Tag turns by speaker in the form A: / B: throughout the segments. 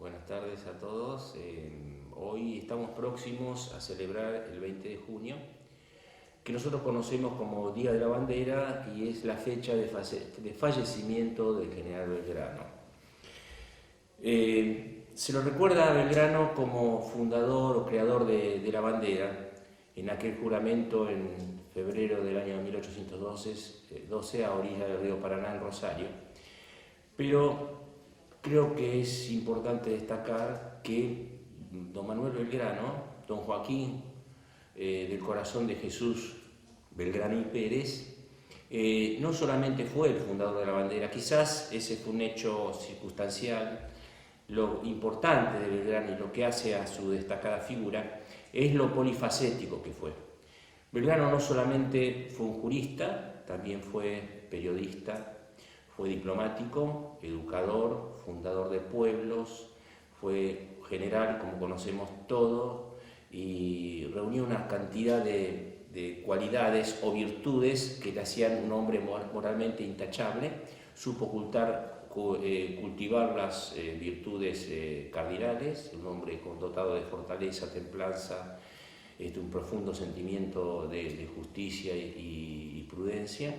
A: Buenas tardes a todos. Hoy estamos próximos a celebrar el 20 de junio, que nosotros conocemos como Día de la Bandera y es la fecha de fallecimiento del general Belgrano. Se lo recuerda a Belgrano como fundador o creador de la bandera en aquel juramento en febrero del año 1812 a orillas del río Paraná en Rosario. Pero creo que es importante destacar que don Manuel Belgrano, don Joaquín del Corazón de Jesús Belgrano y Pérez, no solamente fue el fundador de la bandera, quizás ese fue un hecho circunstancial. Lo importante de Belgrano y lo que hace a su destacada figura es lo polifacético que fue. Belgrano no solamente fue un jurista, también fue periodista, fue diplomático, educador, fundador de pueblos, fue general, como conocemos todos, y reunió una cantidad de cualidades o virtudes que le hacían un hombre moralmente intachable. Supo cultivar las virtudes cardinales, un hombre dotado de fortaleza, templanza, un profundo sentimiento de justicia y prudencia.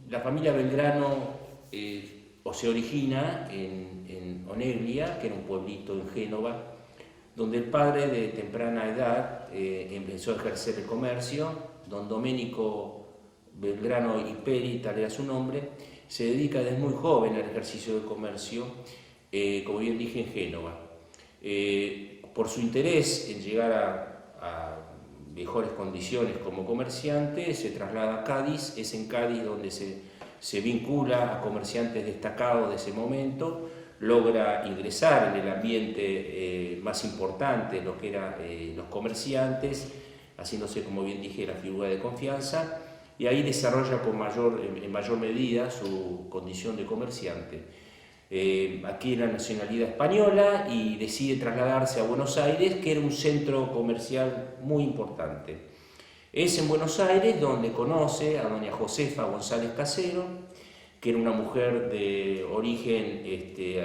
A: La familia Belgrano se origina en Oneglia, que era un pueblito en Génova, donde el padre de temprana edad empezó a ejercer el comercio. Don Domenico Belgrano y Peri, tal era su nombre, se dedica desde muy joven al ejercicio del comercio, como bien dije, en Génova. Por su interés en llegar a mejores condiciones como comerciante, se traslada a Cádiz. Es en Cádiz donde se vincula a comerciantes destacados de ese momento, logra ingresar en el ambiente más importante, lo que eran los comerciantes, haciéndose, como bien dije, la figura de confianza, y ahí desarrolla en mayor medida su condición de comerciante. Aquí la nacionalidad española y decide trasladarse a Buenos Aires, que era un centro comercial muy importante. Es en Buenos Aires donde conoce a doña Josefa González Casero, que era una mujer de origen,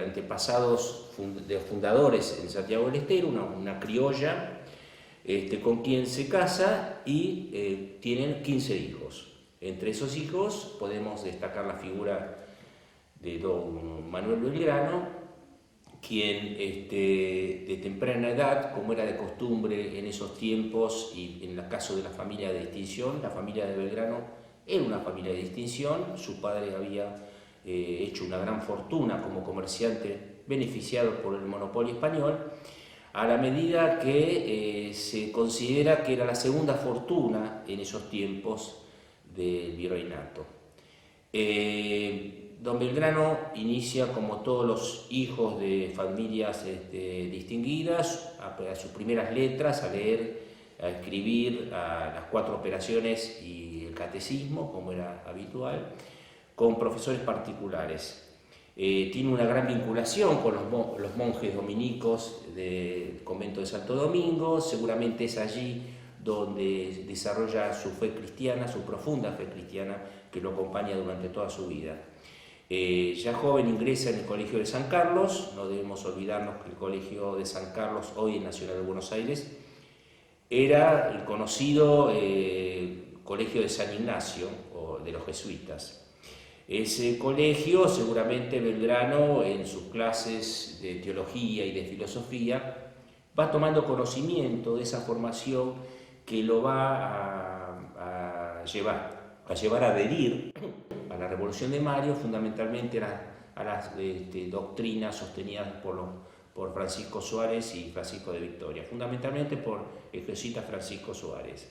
A: antepasados de fundadores en Santiago del Estero, una criolla, con quien se casa y tienen 15 hijos. Entre esos hijos podemos destacar la figura de don Manuel Belgrano, quien de temprana edad, como era de costumbre en esos tiempos y en el caso de la familia de distinción, la familia de Belgrano era una familia de distinción. Su padre había hecho una gran fortuna como comerciante beneficiado por el monopolio español, a la medida que se considera que era la segunda fortuna en esos tiempos del virreinato. Don Belgrano inicia, como todos los hijos de familias distinguidas, a sus primeras letras, a leer, a escribir, a las 4 operaciones y el catecismo, como era habitual, con profesores particulares. Tiene una gran vinculación con los monjes dominicos del convento de Santo Domingo. Seguramente es allí donde desarrolla su fe cristiana, su profunda fe cristiana, que lo acompaña durante toda su vida. Ya joven ingresa en el Colegio de San Carlos. No debemos olvidarnos que el Colegio de San Carlos, hoy en Nacional de Buenos Aires, era el conocido Colegio de San Ignacio, o de los jesuitas. Ese colegio, seguramente Belgrano, en sus clases de teología y de filosofía, va tomando conocimiento de esa formación que lo va a llevar a adherir a la Revolución de Mayo, fundamentalmente a las doctrinas sostenidas por Francisco Suárez y Francisco de Victoria, fundamentalmente por el jesuita Francisco Suárez,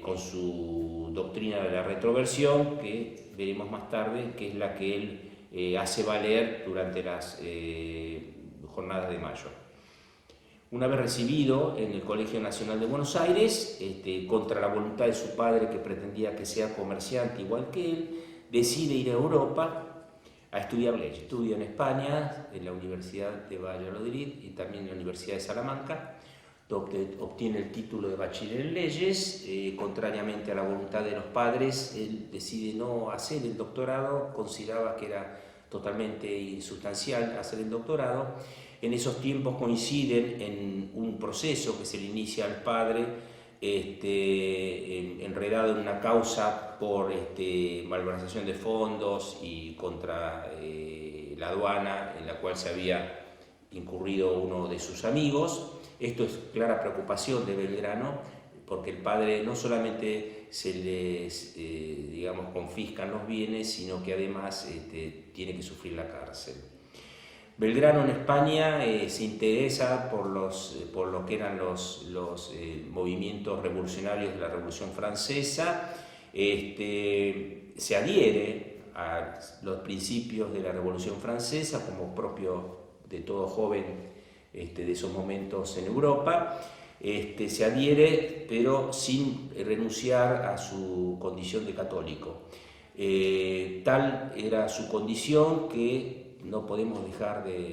A: con su doctrina de la retroversión, que veremos más tarde, que es la que él hace valer durante las jornadas de mayo. Una vez recibido en el Colegio Nacional de Buenos Aires, contra la voluntad de su padre, que pretendía que sea comerciante igual que él, decide ir a Europa a estudiar leyes. Estudia en España, en la Universidad de Valladolid y también en la Universidad de Salamanca. Obtiene el título de bachiller en leyes. Contrariamente a la voluntad de los padres, él decide no hacer el doctorado. Consideraba que era totalmente insustancial hacer el doctorado. En esos tiempos coinciden en un proceso que se le inicia al padre, enredado en una causa por malversación de fondos y contra la aduana en la cual se había incurrido uno de sus amigos. Esto es clara preocupación de Belgrano, porque el padre no solamente se les confiscan los bienes, sino que además tiene que sufrir la cárcel. Belgrano en España se interesa por lo que eran los movimientos revolucionarios de la Revolución Francesa, se adhiere a los principios de la Revolución Francesa, como propio de todo joven de esos momentos en Europa. Se adhiere, pero sin renunciar a su condición de católico. Tal era su condición que no podemos dejar de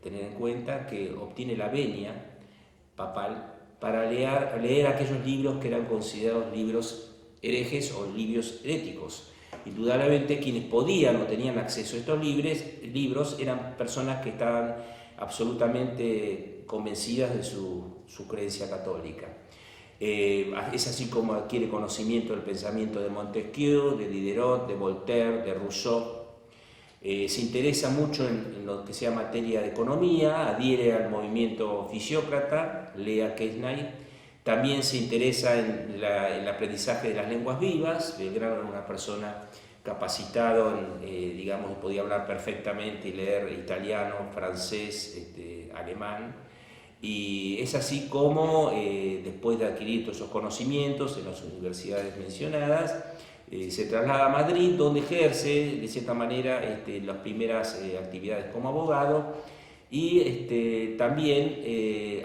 A: tener en cuenta que obtiene la venia papal para leer aquellos libros que eran considerados libros herejes o libros heréticos. Indudablemente quienes podían o tenían acceso a estos libros eran personas que estaban absolutamente convencidas de su creencia católica. Es así como adquiere conocimiento del pensamiento de Montesquieu, de Diderot, de Voltaire, de Rousseau. Se interesa mucho en lo que sea materia de economía, adhiere al movimiento fisiócrata, lee a Quesnay. También se interesa en el aprendizaje de las lenguas vivas. Belgrano era una persona capacitado, podía hablar perfectamente y leer italiano, francés, alemán. Y es así como, después de adquirir todos esos conocimientos en las universidades mencionadas, se traslada a Madrid, donde ejerce de cierta manera las primeras actividades como abogado, y también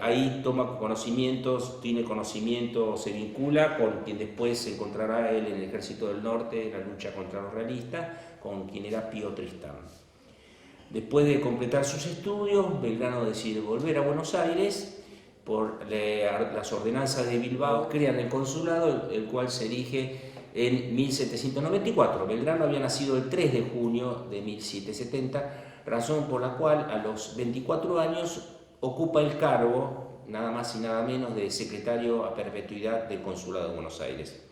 A: ahí toma conocimientos, se vincula con quien después se encontrará él en el Ejército del Norte, en la lucha contra los realistas, con quien era Pío Tristán. Después de completar sus estudios, Belgrano decide volver a Buenos Aires. Por las ordenanzas de Bilbao crean el consulado, el cual se erige en 1794. Belgrano había nacido el 3 de junio de 1770, razón por la cual a los 24 años ocupa el cargo, nada más y nada menos, de secretario a perpetuidad del Consulado de Buenos Aires.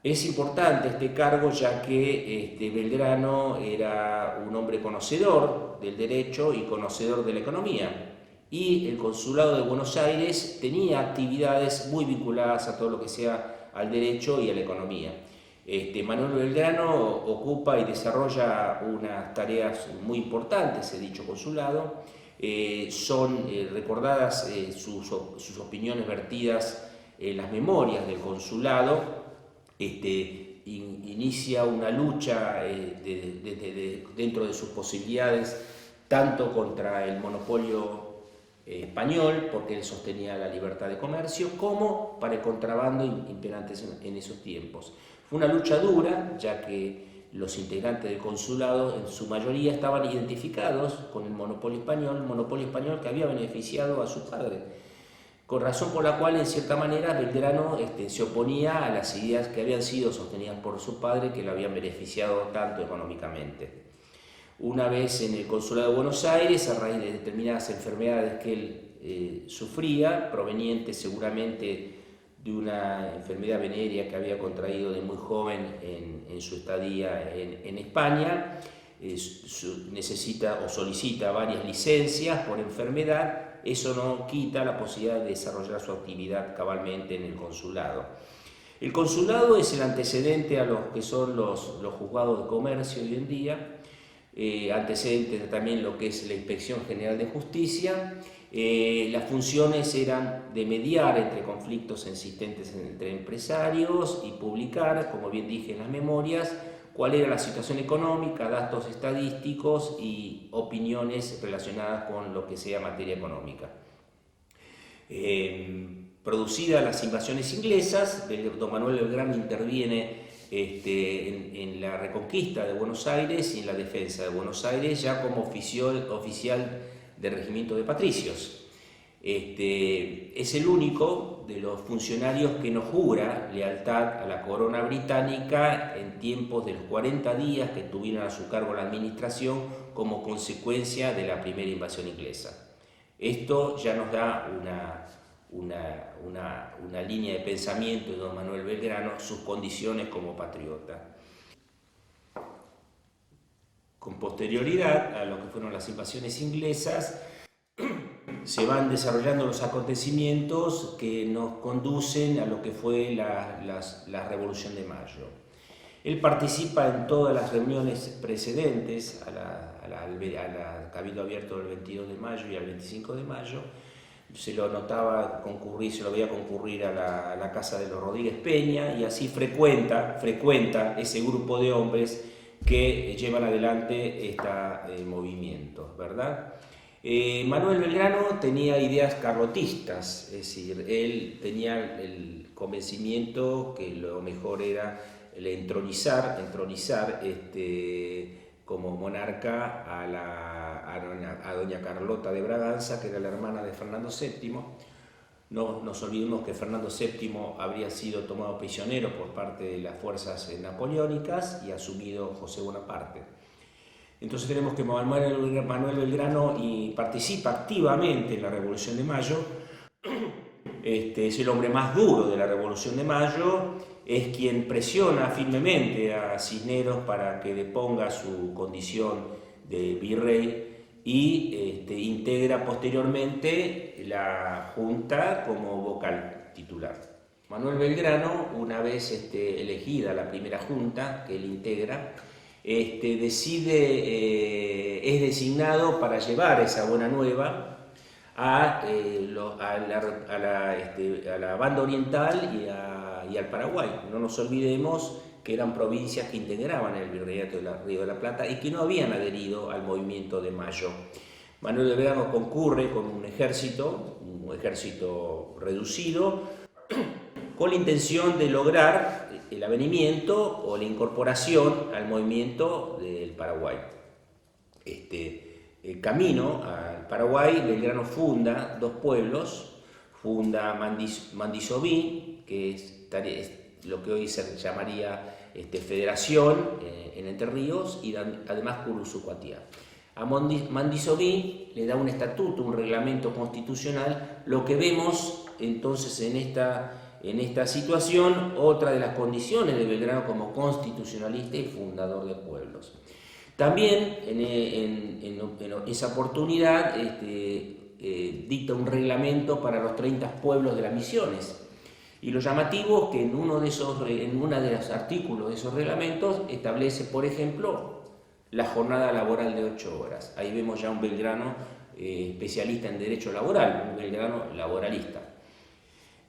A: Es importante este cargo ya que Belgrano era un hombre conocedor del derecho y conocedor de la economía, y el Consulado de Buenos Aires tenía actividades muy vinculadas a todo lo que sea al derecho y a la economía. Manuel Belgrano ocupa y desarrolla unas tareas muy importantes en dicho consulado. Son recordadas sus opiniones vertidas en las memorias del consulado. Inicia una lucha dentro de sus posibilidades, tanto contra el monopolio español, porque él sostenía la libertad de comercio, como para el contrabando imperante en esos tiempos. Fue una lucha dura, ya que los integrantes del consulado en su mayoría estaban identificados con el monopolio español que había beneficiado a su padre, con razón por la cual en cierta manera Belgrano se oponía a las ideas que habían sido sostenidas por su padre, que lo habían beneficiado tanto económicamente. Una vez en el Consulado de Buenos Aires, a raíz de determinadas enfermedades que él sufría, provenientes seguramente de una enfermedad venérea que había contraído de muy joven en su estadía en España, necesita o solicita varias licencias por enfermedad. Eso no quita la posibilidad de desarrollar su actividad cabalmente en el consulado. El consulado es el antecedente a lo que son los juzgados de comercio hoy en día, antecedente también lo que es la Inspección General de Justicia. Las funciones eran de mediar entre conflictos existentes entre empresarios y publicar, como bien dije en las memorias, cuál era la situación económica, datos estadísticos y opiniones relacionadas con lo que sea materia económica. Producidas las invasiones inglesas, don Manuel Belgrano interviene en la reconquista de Buenos Aires y en la defensa de Buenos Aires, ya como oficial del regimiento de patricios. Es el único de los funcionarios que no jura lealtad a la corona británica en tiempos de los 40 días que tuvieron a su cargo la administración como consecuencia de la primera invasión inglesa. Esto ya nos da una línea de pensamiento de don Manuel Belgrano, sus condiciones como patriota. Con posterioridad a lo que fueron las invasiones inglesas, se van desarrollando los acontecimientos que nos conducen a lo que fue la Revolución de Mayo. Él participa en todas las reuniones precedentes a la Cabildo Abierto del 22 de mayo y al 25 de mayo. Se lo notaba concurrir, se lo veía concurrir a la casa de los Rodríguez Peña, y así frecuenta ese grupo de hombres que llevan adelante este movimiento, ¿verdad? Manuel Belgrano tenía ideas carlotistas, es decir, él tenía el convencimiento que lo mejor era entronizar como monarca a doña Carlota de Braganza, que era la hermana de Fernando VII. No nos olvidemos que Fernando VII habría sido tomado prisionero por parte de las fuerzas napoleónicas y asumido José Bonaparte. Entonces tenemos que Manuel Belgrano participa activamente en la Revolución de Mayo. Es el hombre más duro de la Revolución de Mayo, es quien presiona firmemente a Cisneros para que deponga su condición de virrey y integra posteriormente la Junta como vocal titular. Manuel Belgrano, una vez elegida la primera Junta que él integra, es designado para llevar esa buena nueva a la banda oriental y al Paraguay. No nos olvidemos que eran provincias que integraban el Virreinato del Río de la Plata y que no habían adherido al movimiento de Mayo. Manuel Belgrano concurre con un ejército reducido, con la intención de lograr el avenimiento o la incorporación al movimiento del Paraguay. Camino al Paraguay, Belgrano funda dos pueblos, funda Mandisoví, que es lo que hoy se llamaría Federación en Entre Ríos, y además Curuzucuatía. A Mandisoví le da un estatuto, un reglamento constitucional. Lo que vemos entonces en esta situación, otra de las condiciones de Belgrano como constitucionalista y fundador de pueblos. También en esa oportunidad dicta un reglamento para los 30 pueblos de las misiones. Y lo llamativo es que en uno de los artículos de esos reglamentos establece, por ejemplo, la jornada laboral de 8 horas. Ahí vemos ya un Belgrano especialista en derecho laboral, un Belgrano laboralista.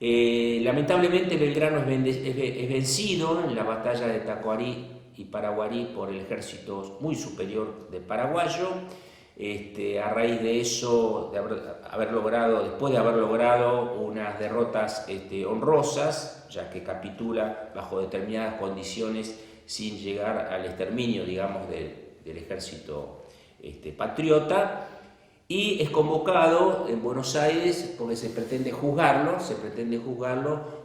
A: Lamentablemente Belgrano es vencido en la batalla de Tacuarí y Paraguarí por el ejército muy superior de paraguayo. A raíz de eso, después de haber logrado unas derrotas honrosas, ya que capitula bajo determinadas condiciones sin llegar al exterminio, digamos, del ejército patriota, y es convocado en Buenos Aires porque se pretende juzgarlo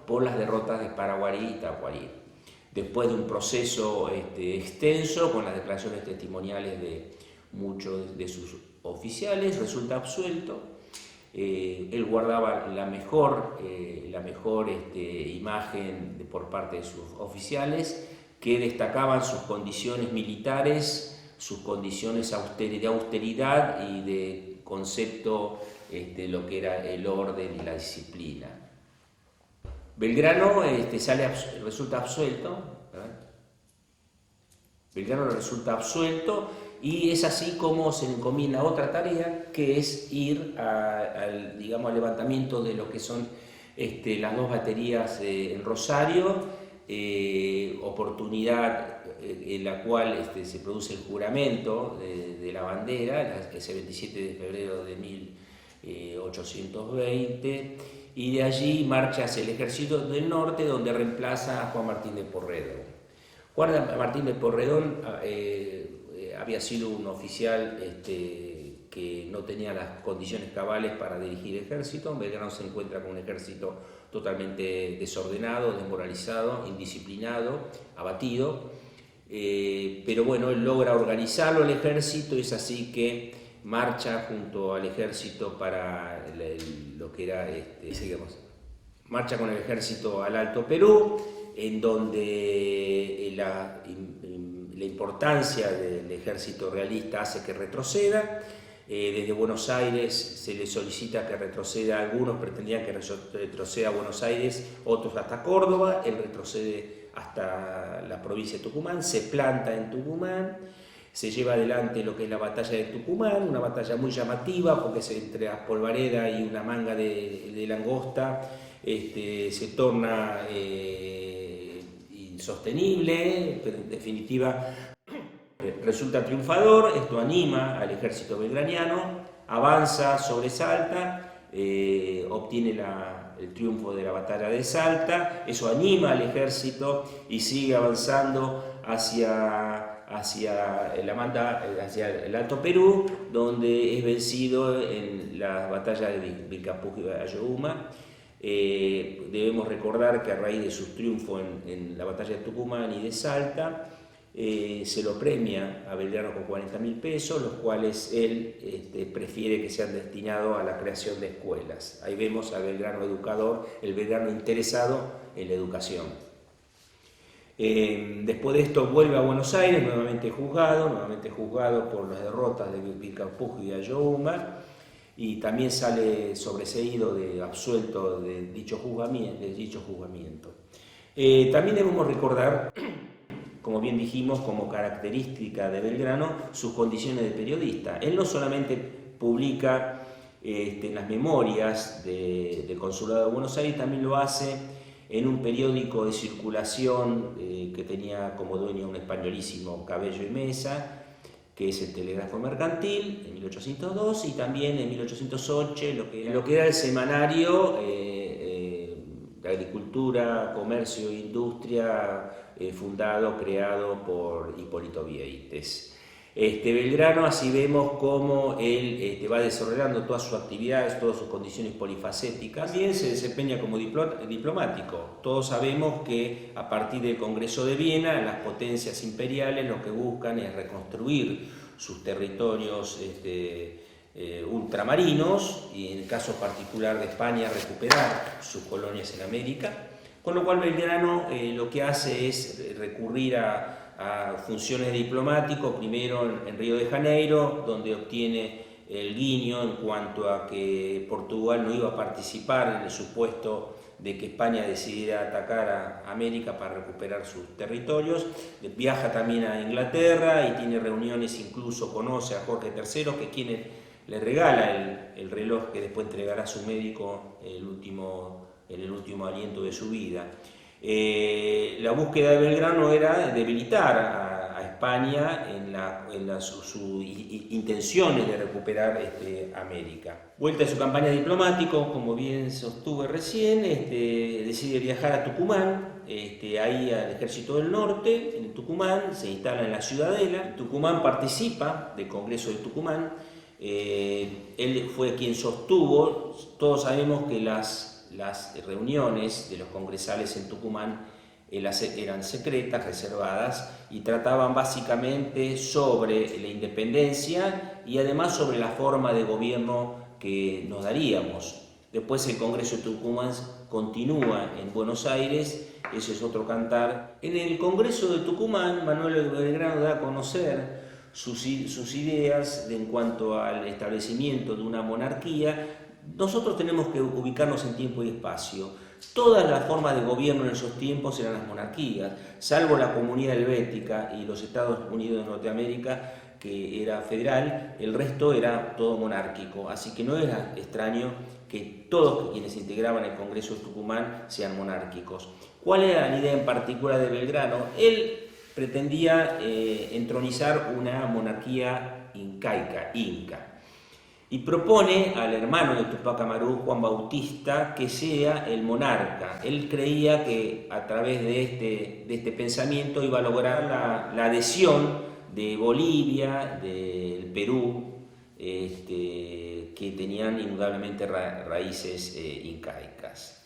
A: por las derrotas de Paraguarí y Tacuarí. Después de un proceso extenso con las declaraciones testimoniales de muchos de sus oficiales, resulta absuelto. Él guardaba la mejor imagen por parte de sus oficiales, que destacaban sus condiciones militares, sus condiciones de austeridad y de concepto de lo que era el orden y la disciplina. Belgrano resulta absuelto, ¿verdad? Belgrano resulta absuelto, y es así como se le encomienda otra tarea, que es ir al levantamiento de lo que son las dos baterías en Rosario, oportunidad en la cual se produce el juramento de la bandera, ese 27 de febrero de 1820, y de allí marcha hacia el Ejército del Norte, donde reemplaza a Juan Martín de Porredón. Juan Martín de Porredón había sido un oficial que no tenía las condiciones cabales para dirigir ejército. Belgrano se encuentra con un ejército totalmente desordenado, desmoralizado, indisciplinado, abatido, pero bueno, él logra organizarlo el ejército, y es así que marcha junto al ejército para lo que era, marcha con el ejército al Alto Perú, en donde la importancia del ejército realista hace que retroceda. Desde Buenos Aires se le solicita que retroceda, algunos pretendían que retroceda a Buenos Aires, otros hasta Córdoba. Él retrocede hasta la provincia de Tucumán, se planta en Tucumán, se lleva adelante lo que es la batalla de Tucumán, una batalla muy llamativa porque entre Polvareda y una manga de langosta se torna insostenible, pero en definitiva resulta triunfador. Esto anima al ejército belgraniano, avanza sobre Salta, obtiene el triunfo de la batalla de Salta. Eso anima al ejército y sigue avanzando hacia el Alto Perú, donde es vencido en la batalla de Vilcapugio y Ayohuma. Debemos recordar que a raíz de su triunfo en la batalla de Tucumán y de Salta, se lo premia a Belgrano con 40.000 pesos, los cuales él prefiere que sean destinados a la creación de escuelas. Ahí vemos al Belgrano educador, el Belgrano interesado en la educación. Después de esto vuelve a Buenos Aires, nuevamente juzgado por las derrotas de Vilcapugio y Ayohuma, y también sale sobreseído, absuelto de dicho juzgamiento. También debemos recordar, como bien dijimos, como característica de Belgrano, sus condiciones de periodista. Él no solamente publica en las memorias del Consulado de Buenos Aires, también lo hace en un periódico de circulación que tenía como dueño un españolísimo Cabello y Mesa, que es el Telégrafo Mercantil, en 1802, y también en 1808 lo que era el semanario de Agricultura, Comercio e Industria, creado por Hipólito Vieites. Belgrano, así vemos cómo él va desarrollando todas sus actividades, todas sus condiciones polifacéticas. También se desempeña como diplomático. Todos sabemos que a partir del Congreso de Viena, las potencias imperiales lo que buscan es reconstruir sus territorios ultramarinos, y en el caso particular de España, recuperar sus colonias en América. Con lo cual Belgrano lo que hace es recurrir a funciones de diplomático, primero en Río de Janeiro, donde obtiene el guiño en cuanto a que Portugal no iba a participar en el supuesto de que España decidiera atacar a América para recuperar sus territorios. Viaja también a Inglaterra y tiene reuniones, incluso conoce a Jorge III, que es quien le regala el reloj que después entregará a su médico en el último aliento de su vida. La búsqueda de Belgrano era debilitar a España en sus intenciones de recuperar América. Vuelta a su campaña diplomática, como bien sostuve recién, decide viajar a Tucumán, ahí al Ejército del Norte, en Tucumán, se instala en la Ciudadela. Tucumán participa del Congreso de Tucumán. Él fue quien sostuvo, todos sabemos que las reuniones de los congresales en Tucumán eran secretas, reservadas, y trataban básicamente sobre la independencia y además sobre la forma de gobierno que nos daríamos. Después el Congreso de Tucumán continúa en Buenos Aires, ese es otro cantar. En el Congreso de Tucumán, Manuel Belgrano da a conocer sus ideas en cuanto al establecimiento de una monarquía. Nosotros tenemos que ubicarnos en tiempo y espacio. Todas las formas de gobierno en esos tiempos eran las monarquías, salvo la Comunidad Helvética y los Estados Unidos de Norteamérica, que era federal. El resto era todo monárquico, así que no era extraño que todos quienes integraban el Congreso de Tucumán sean monárquicos. ¿Cuál era la idea en particular de Belgrano? Él pretendía entronizar una monarquía incaica, inca, y propone al hermano de Tupac Amaru, Juan Bautista, que sea el monarca. Él creía que a través de este pensamiento iba a lograr la adhesión de Bolivia, del Perú, que tenían indudablemente raíces incaicas.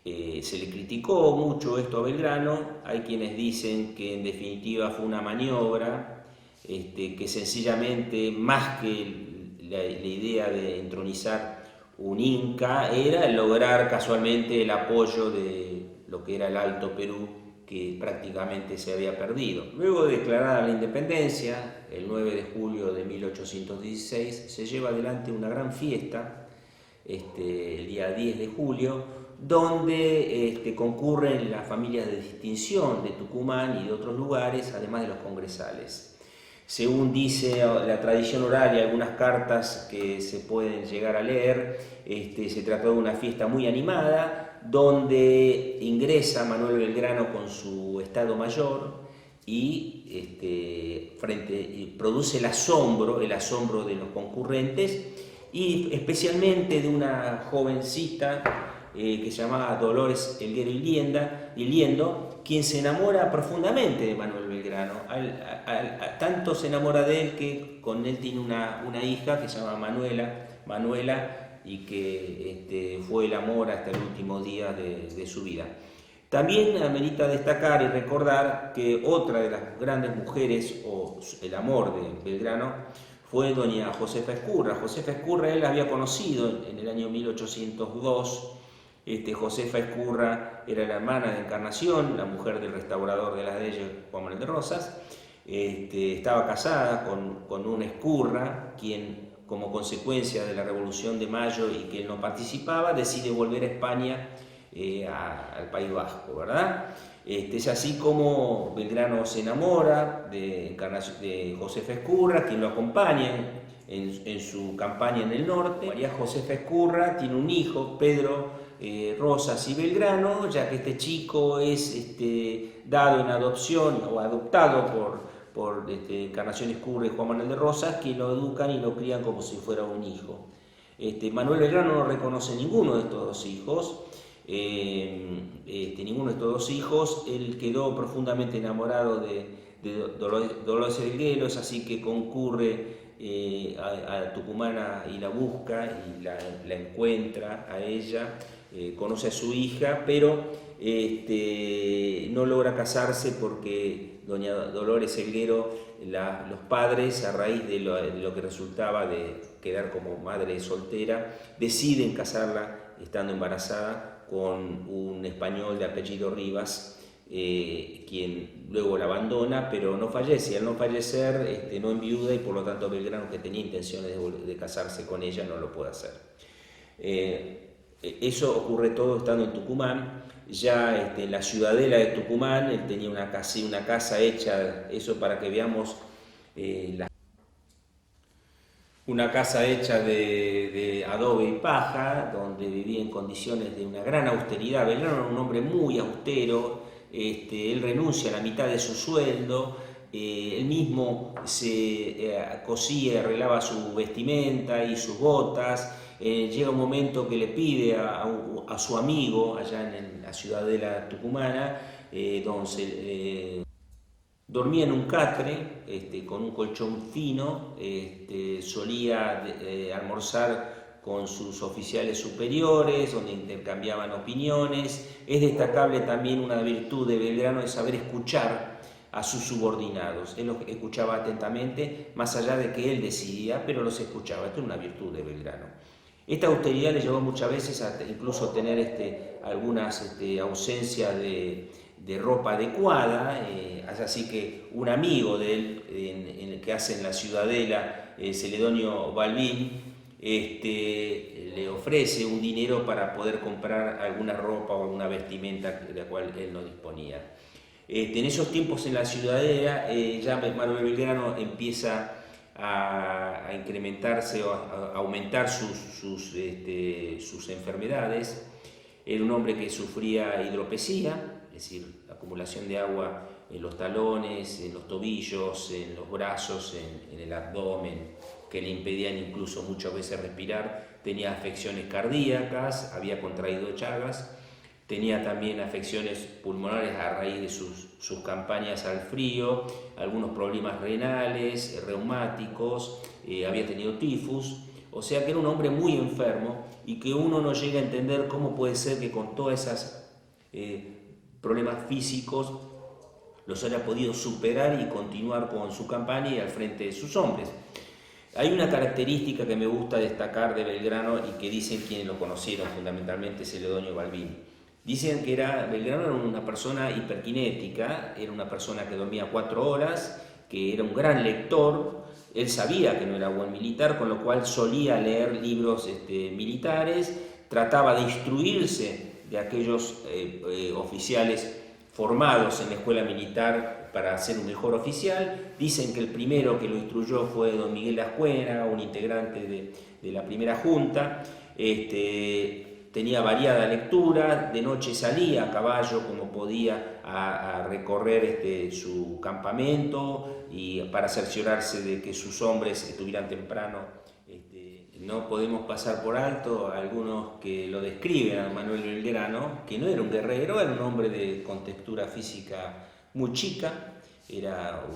A: Se le criticó mucho esto a Belgrano, hay quienes dicen que en definitiva fue una maniobra, que sencillamente más que la idea de entronizar un inca era lograr casualmente el apoyo de lo que era el Alto Perú, que prácticamente se había perdido. Luego de declarada la independencia, el 9 de julio de 1816, se lleva adelante una gran fiesta, el día 10 de julio, donde concurren las familias de distinción de Tucumán y de otros lugares, además de los congresales. Según dice la tradición oral y algunas cartas que se pueden llegar a leer, se trató de una fiesta muy animada, donde ingresa Manuel Belgrano con su Estado Mayor y produce el asombro de los concurrentes y especialmente de una jovencita que se llamaba Dolores Elguero Iliendo, quien se enamora profundamente de Manuel Belgrano. Tanto se enamora de él que con él tiene una hija que se llama Manuela, y que fue el amor hasta el último día de su vida. También amerita destacar y recordar que otra de las grandes mujeres, o el amor de Belgrano, fue doña Josefa Ezcurra. Josefa Ezcurra él la había conocido en el año 1802. Josefa Ezcurra era la hermana de Encarnación, la mujer del restaurador de las leyes Juan Manuel de Rosas. Estaba casada con un Ezcurra, quien, como consecuencia de la Revolución de Mayo y que él no participaba, decide volver a España, al País Vasco, ¿verdad? Es así como Belgrano se enamora de Josefa Ezcurra, quien lo acompaña en su campaña en el norte. María Josefa Ezcurra tiene un hijo, Pedro Rosas y Belgrano, ya que este chico es dado en adopción o adoptado por Encarnación Ezcurra y Juan Manuel de Rosas, que lo educan y lo crían como si fuera un hijo. Manuel Belgrano no reconoce ninguno de estos dos hijos. Él quedó profundamente enamorado de Dolores Elguero, es así que concurre a Tucumán y la busca y la encuentra a ella, conoce a su hija, pero no logra casarse porque doña Dolores Elguero, los padres, a raíz de lo que resultaba de quedar como madre soltera, deciden casarla estando embarazada con un español de apellido Rivas, quien luego la abandona, pero no fallece. Y al no fallecer, no enviuda, y por lo tanto Belgrano, que tenía intenciones de casarse con ella, no lo puede hacer. Eso ocurre todo estando en Tucumán. Ya en la ciudadela de Tucumán, él tenía una casa hecha, eso para que veamos una casa hecha de adobe y paja, donde vivía en condiciones de una gran austeridad. Belgrano era un hombre muy austero, él renuncia a la mitad de su sueldo, él mismo se cosía y arreglaba su vestimenta y sus botas. Llega un momento que le pide a su amigo allá en la ciudadela tucumana, donde dormía en un catre, con un colchón fino, solía almorzar con sus oficiales superiores, donde intercambiaban opiniones. Es destacable también una virtud de Belgrano, de saber escuchar a sus subordinados. Él los escuchaba atentamente, más allá de que él decidía, pero los escuchaba. Esto es una virtud de Belgrano. Esta austeridad le llevó muchas veces a incluso tener algunas ausencias de ropa adecuada, así que un amigo de él, en el que hace en la ciudadela, Celedonio Balbín, le ofrece un dinero para poder comprar alguna ropa o alguna vestimenta de la cual él no disponía. En esos tiempos en la ciudadela, ya Manuel Belgrano empieza a incrementarse o a aumentar sus enfermedades. Era un hombre que sufría hidropesía, es decir, acumulación de agua en los talones, en los tobillos, en los brazos, en el abdomen, que le impedían incluso muchas veces respirar. Tenía afecciones cardíacas, había contraído Chagas, tenía también afecciones pulmonares a raíz de sus campañas al frío, algunos problemas renales, reumáticos, había tenido tifus, o sea que era un hombre muy enfermo y que uno no llega a entender cómo puede ser que con todos esos problemas físicos los haya podido superar y continuar con su campaña y al frente de sus hombres. Hay una característica que me gusta destacar de Belgrano y que dicen quienes lo conocieron, fundamentalmente Celedonio Balbini. Dicen que Belgrano era una persona hiperkinética, era una persona que dormía 4 horas, que era un gran lector. Él sabía que no era buen militar, con lo cual solía leer libros militares, trataba de instruirse de aquellos oficiales formados en la escuela militar para ser un mejor oficial. Dicen que el primero que lo instruyó fue don Miguel Ascuena, un integrante de la primera junta. Tenía variada lectura, de noche salía a caballo como podía a recorrer su campamento y para cerciorarse de que sus hombres estuvieran temprano. No podemos pasar por alto a algunos que lo describen a Manuel Belgrano, que no era un guerrero, era un hombre con textura física muy chica, era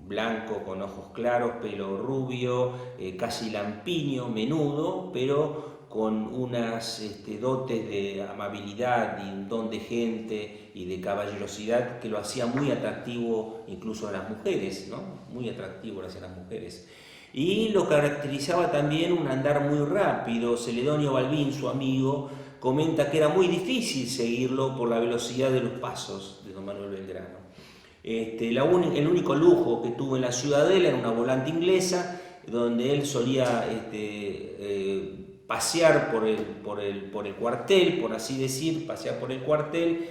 A: blanco, con ojos claros, pelo rubio, casi lampiño, menudo, pero con unas dotes de amabilidad y un don de gente y de caballerosidad que lo hacía muy atractivo incluso a las mujeres, ¿no? Muy atractivo hacia las mujeres. Y lo caracterizaba también un andar muy rápido. Celedonio Balbín, su amigo, comenta que era muy difícil seguirlo por la velocidad de los pasos de don Manuel Belgrano. El único lujo que tuvo en la ciudadela era una volante inglesa, donde él solía pasear por el cuartel, por así decir, pasear por el cuartel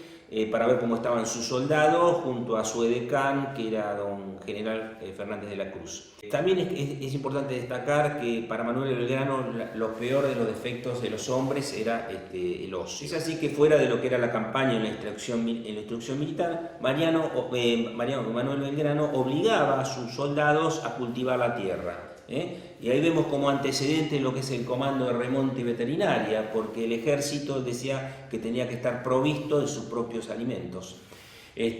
A: para ver cómo estaban sus soldados, junto a su edecán, que era don General Fernández de la Cruz. También es importante destacar que para Manuel Belgrano lo peor de los defectos de los hombres era el ocio. Es así que fuera de lo que era la campaña en la instrucción militar, Manuel Belgrano obligaba a sus soldados a cultivar la tierra. Y ahí vemos como antecedente lo que es el comando de remonte y veterinaria, porque el ejército decía que tenía que estar provisto de sus propios alimentos.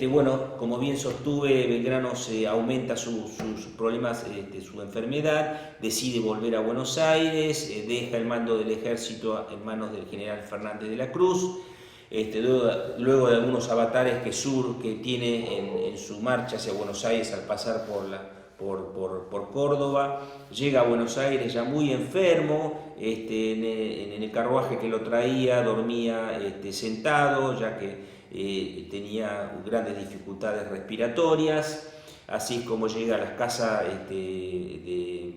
A: Bueno, como bien sostuve, Belgrano se aumenta sus problemas, su enfermedad, decide volver a Buenos Aires, deja el mando del ejército en manos del general Fernández de la Cruz. Luego de algunos avatares que tiene en su marcha hacia Buenos Aires al pasar por Córdoba, llega a Buenos Aires ya muy enfermo, en el carruaje que lo traía dormía sentado, ya que tenía grandes dificultades respiratorias. Así es como llega a las casas de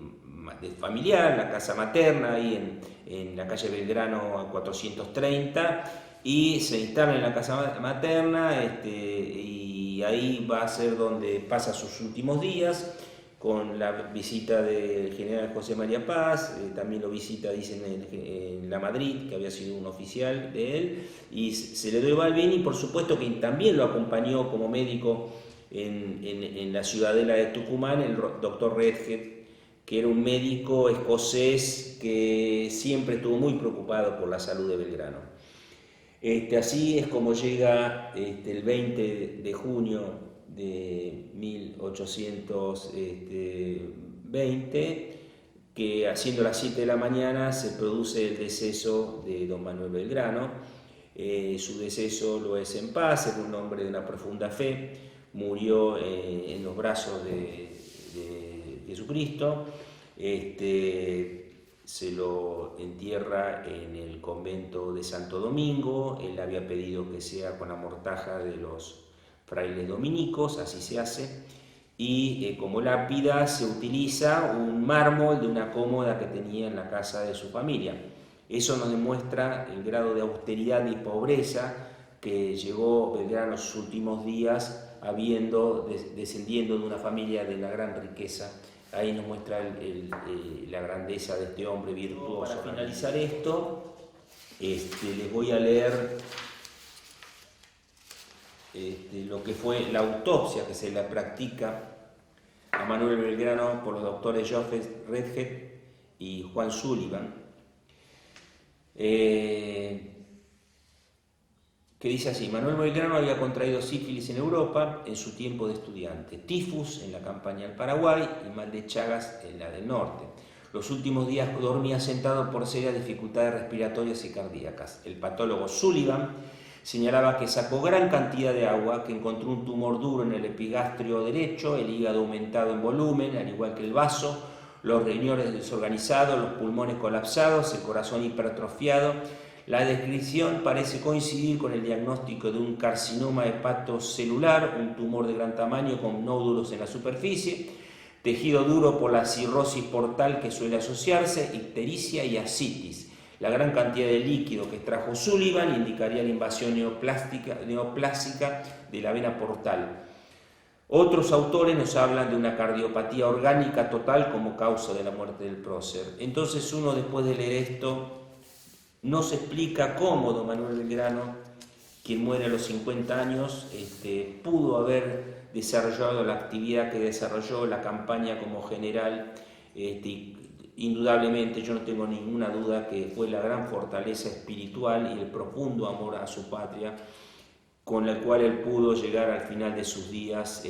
A: familiar, la casa materna, ahí en la calle Belgrano 430, y se instala en la casa materna, y ahí va a ser donde pasa sus últimos días, con la visita del general José María Paz. También lo visita, dicen, en la Madrid, que había sido un oficial de él, y Celedonio Balbini, y por supuesto que también lo acompañó como médico en la ciudadela de Tucumán, el doctor Redhead, que era un médico escocés que siempre estuvo muy preocupado por la salud de Belgrano. Así es como llega el 20 de junio de 1820, que haciendo las 7 de la mañana se produce el deceso de don Manuel Belgrano. Su deceso lo es en paz, era un hombre de una profunda fe, murió en los brazos de Jesucristo. Se lo entierra en el convento de Santo Domingo. Él había pedido que sea con la mortaja de los frailes dominicos, así se hace, y como lápida se utiliza un mármol de una cómoda que tenía en la casa de su familia. Eso nos demuestra el grado de austeridad y pobreza que llegó Belgrano en sus últimos días, descendiendo de una familia de una gran riqueza. Ahí nos muestra la grandeza de este hombre virtuoso. Para finalizar esto, les voy a leer lo que fue la autopsia que se le practica a Manuel Belgrano por los doctores Joseph Redhead y Juan Sullivan. que dice así: Manuel Belgrano había contraído sífilis en Europa en su tiempo de estudiante, tifus en la campaña del Paraguay y mal de Chagas en la del norte. Los últimos días dormía sentado por serias dificultades respiratorias y cardíacas. El patólogo Sullivan señalaba que sacó gran cantidad de agua, que encontró un tumor duro en el epigastrio derecho, el hígado aumentado en volumen, al igual que el vaso, los riñones desorganizados, los pulmones colapsados, el corazón hipertrofiado. La descripción parece coincidir con el diagnóstico de un carcinoma hepatocelular, un tumor de gran tamaño con nódulos en la superficie, tejido duro por la cirrosis portal que suele asociarse, ictericia y ascitis. La gran cantidad de líquido que extrajo Sullivan indicaría la invasión neoplásica de la vena portal. Otros autores nos hablan de una cardiopatía orgánica total como causa de la muerte del prócer. Entonces uno, después de leer esto, no se explica cómo don Manuel Belgrano, quien muere a los 50 años, pudo haber desarrollado la actividad que desarrolló, la campaña como general. Indudablemente yo no tengo ninguna duda que fue la gran fortaleza espiritual y el profundo amor a su patria con la cual él pudo llegar al final de sus días,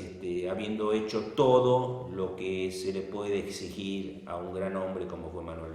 A: habiendo hecho todo lo que se le puede exigir a un gran hombre como fue Manuel